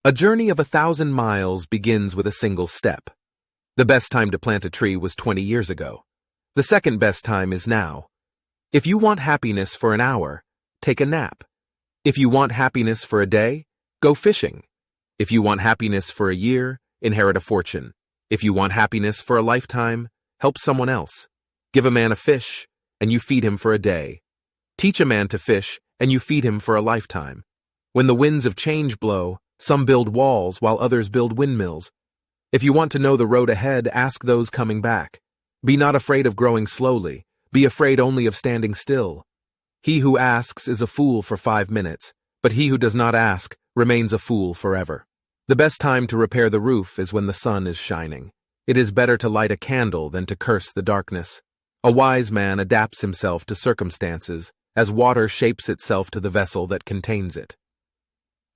A journey of 1,000 miles begins with a single step. The best time to plant a tree was 20 years ago. The second best time is now. If you want happiness for an hour, take a nap. If you want happiness for a day, go fishing. If you want happiness for a year, inherit a fortune. If you want happiness for a lifetime, help someone else. Give a man a fish, and you feed him for a day. Teach a man to fish, and you feed him for a lifetime. When the winds of change blow, some build walls while others build windmills. If you want to know the road ahead, ask those coming back. Be not afraid of growing slowly. Be afraid only of standing still. He who asks is a fool for 5 minutes, but he who does not ask remains a fool forever. The best time to repair the roof is when the sun is shining. It is better to light a candle than to curse the darkness. A wise man adapts himself to circumstances, as water shapes itself to the vessel that contains it.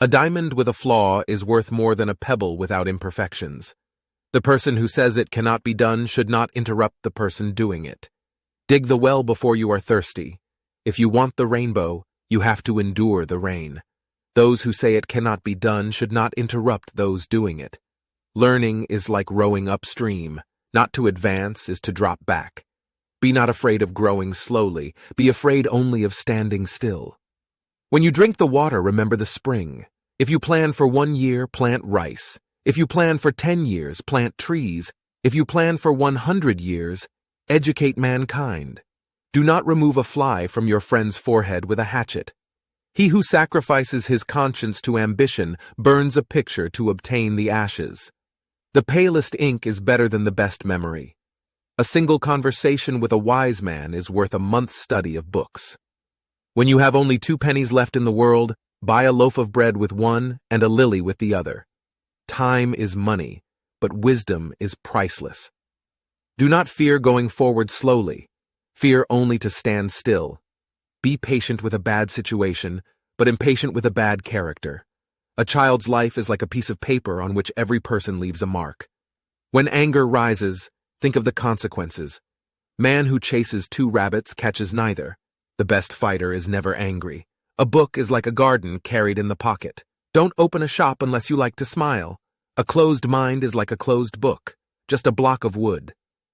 A diamond with a flaw is worth more than a pebble without imperfections. The person who says it cannot be done should not interrupt the person doing it. Dig the well before you are thirsty. If you want the rainbow, you have to endure the rain. Those who say it cannot be done should not interrupt those doing it. Learning is like rowing upstream. Not to advance is to drop back. Be not afraid of growing slowly. Be afraid only of standing still. When you drink the water, remember the spring. If you plan for 1 year, plant rice. If you plan for 10 years, plant trees. If you plan for 100 years, educate mankind. Do not remove a fly from your friend's forehead with a hatchet. He who sacrifices his conscience to ambition burns a picture to obtain the ashes. The palest ink is better than the best memory. A single conversation with a wise man is worth a month's study of books. When you have only 2 pennies left in the world, buy a loaf of bread with one and a lily with the other. Time is money, but wisdom is priceless. Do not fear going forward slowly. Fear only to stand still. Be patient with a bad situation, but impatient with a bad character. A child's life is like a piece of paper on which every person leaves a mark. When anger rises, think of the consequences. Man who chases 2 rabbits catches neither. The best fighter is never angry. A book is like a garden carried in the pocket. Don't open a shop unless you like to smile. A closed mind is like a closed book, just a block of wood.